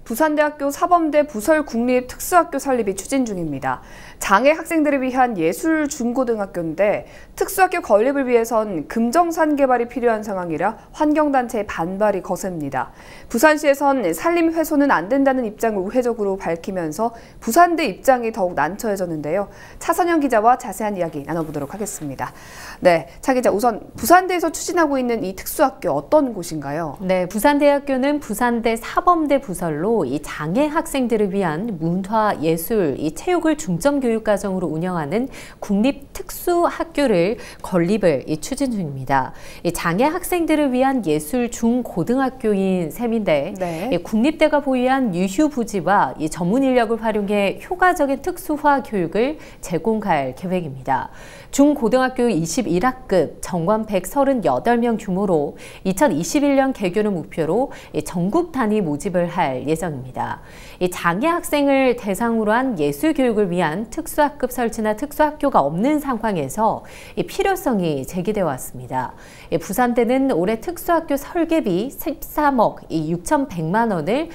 부산대학교 사범대 부설국립특수학교 설립이 추진 중입니다. 장애 학생들을 위한 예술중고등학교인데 특수학교 건립을 위해선 금정산 개발이 필요한 상황이라 환경단체의 반발이 거셉니다. 부산시에선 산림 훼손은 안 된다는 입장을 우회적으로 밝히면서 부산대 입장이 더욱 난처해졌는데요. 차선영 기자와 자세한 이야기 나눠보도록 하겠습니다. 네, 차 기자, 우선 부산대에서 추진하고 있는 이 특수학교 어떤 곳인가요? 네, 부산대학교는 부산대 사범대 부설로 이 장애 학생들을 위한 문화, 예술, 이 체육을 중점 교육 과정으로 운영하는 국립특수학교를 건립을 추진 중입니다. 이 장애 학생들을 위한 예술 중고등학교인 셈인데 네. 국립대가 보유한 유휴 부지와 이 전문 인력을 활용해 효과적인 특수화 교육을 제공할 계획입니다. 중고등학교 21학급 정관 138명 규모로 2021년 개교를 목표로 전국 단위 모집을 할 예정입니다. 장애 학생을 대상으로 한 예술 교육을 위한 특수학급 설치나 특수학교가 없는 상황에서 필요성이 제기되어 왔습니다. 부산대는 올해 특수학교 설계비 13억 6,100만 원을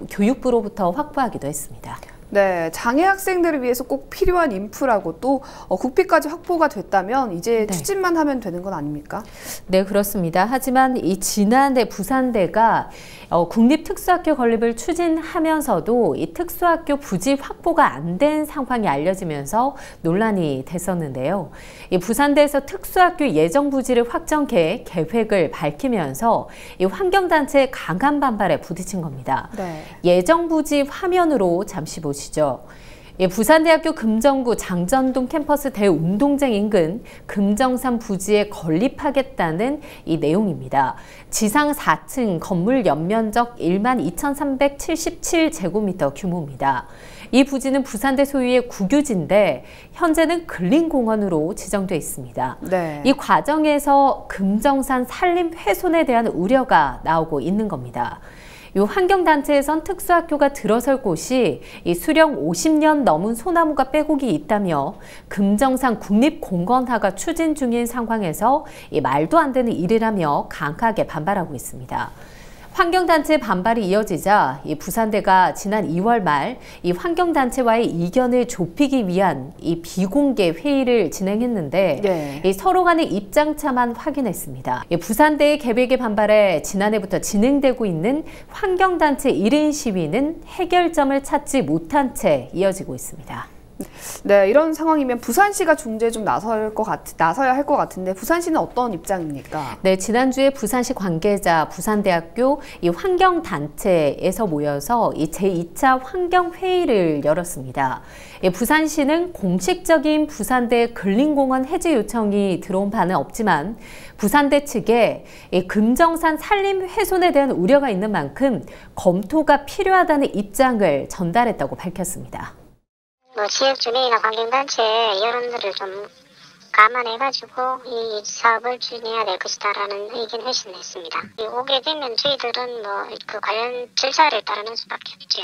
교육부로부터 확보하기도 했습니다. 네, 장애 학생들을 위해서 꼭 필요한 인프라고 또 국비까지 확보가 됐다면 이제 추진만 하면 되는 건 아닙니까? 네, 그렇습니다. 하지만 이 지난해 부산대가 국립특수학교 건립을 추진하면서도 이 특수학교 부지 확보가 안 된 상황이 알려지면서 논란이 됐었는데요. 이 부산대에서 특수학교 예정 부지를 확정 계획을 밝히면서 이 환경단체의 강한 반발에 부딪힌 겁니다. 네. 예정 부지 화면으로 잠시 보시죠. 부산대학교 금정구 장전동 캠퍼스 대운동장 인근 금정산 부지에 건립하겠다는 이 내용입니다. 지상 4층 건물 연면적 12,377제곱미터 규모입니다. 이 부지는 부산대 소유의 국유지인데 현재는 근린공원으로 지정돼 있습니다. 네. 이 과정에서 금정산 산림 훼손에 대한 우려가 나오고 있는 겁니다. 이 환경단체에선 특수학교가 들어설 곳이 이 수령 50년 넘은 소나무가 빼곡이 있다며 금정산 국립공원화가 추진 중인 상황에서 이 말도 안 되는 일이라며 강하게 반발하고 있습니다. 환경단체 반발이 이어지자 이 부산대가 지난 2월 말 이 환경단체와의 이견을 좁히기 위한 이 비공개 회의를 진행했는데 네. 이 서로 간의 입장차만 확인했습니다. 이 부산대의 계획에 반발해 지난해부터 진행되고 있는 환경단체 1인 시위는 해결점을 찾지 못한 채 이어지고 있습니다. 네, 이런 상황이면 부산시가 중재에 좀 나서야 할 것 같은데 부산시는 어떤 입장입니까? 네, 지난주에 부산시 관계자 부산대학교 이 환경단체에서 모여서 이 제2차 환경회의를 열었습니다. 부산시는 공식적인 부산대 근린공원 해제 요청이 들어온 바는 없지만 부산대 측에 금정산 산림 훼손에 대한 우려가 있는 만큼 검토가 필요하다는 입장을 전달했다고 밝혔습니다. 지역 주민이나 환경단체 여론들을 좀 감안해가지고 이 사업을 추진해야 될 것이다라는 의견 회신을 했습니다. 오게 되면 저희들은 그 관련 절차를 따르는 수밖에 없죠.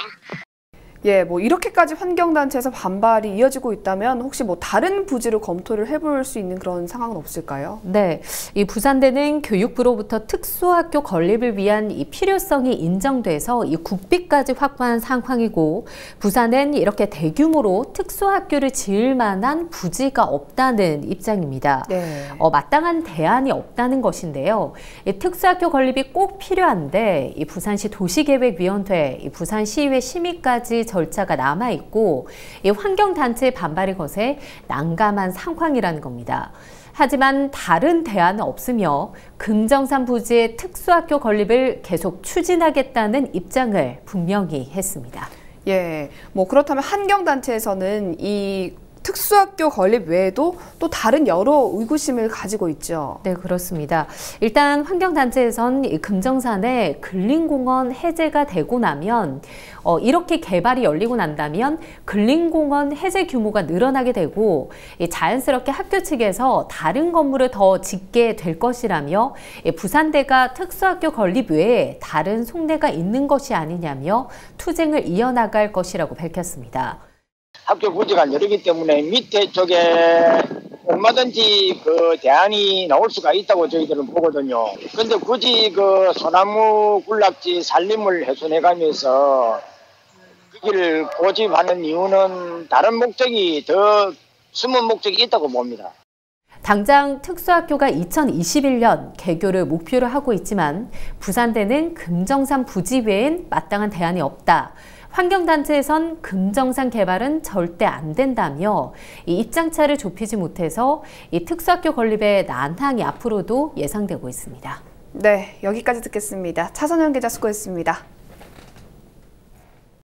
예, 이렇게까지 환경단체에서 반발이 이어지고 있다면 혹시 다른 부지로 검토를 해볼 수 있는 그런 상황은 없을까요? 네, 이 부산대는 교육부로부터 특수학교 건립을 위한 이 필요성이 인정돼서 이 국비까지 확보한 상황이고 부산은 이렇게 대규모로 특수학교를 지을 만한 부지가 없다는 입장입니다. 네. 마땅한 대안이 없다는 것인데요. 이 특수학교 건립이 꼭 필요한데 이 부산시 도시계획위원회, 이 부산시의회 심의까지 절차가 남아있고 이 환경단체의 반발이 거세 난감한 상황이라는 겁니다. 하지만 다른 대안은 없으며 금정산 부지의 특수학교 건립을 계속 추진하겠다는 입장을 분명히 했습니다. 예, 그렇다면 환경단체에서는 이 특수학교 건립 외에도 또 다른 여러 의구심을 가지고 있죠. 네, 그렇습니다. 일단 환경단체에선 이 금정산의 근린공원 해제가 되고 나면 이렇게 개발이 열리고 난다면 근린공원 해제 규모가 늘어나게 되고 자연스럽게 학교 측에서 다른 건물을 더 짓게 될 것이라며 부산대가 특수학교 건립 외에 다른 속내가 있는 것이 아니냐며 투쟁을 이어나갈 것이라고 밝혔습니다. 학교 부지가 여르기 때문에 밑에 쪽에 얼마든지 그 대안이 나올 수가 있다고 저희들은 보거든요. 근데 굳이 그 소나무 군락지 산림을 훼손해가면서 그 길을 고집하는 이유는 다른 목적이 더 숨은 목적이 있다고 봅니다. 당장 특수학교가 2021년 개교를 목표로 하고 있지만 부산대는 금정산 부지 외엔 마땅한 대안이 없다. 환경단체에선 금정산 개발은 절대 안 된다며 이 입장차를 좁히지 못해서 이 특수학교 건립의 난항이 앞으로도 예상되고 있습니다. 네, 여기까지 듣겠습니다. 차선현 기자 수고했습니다.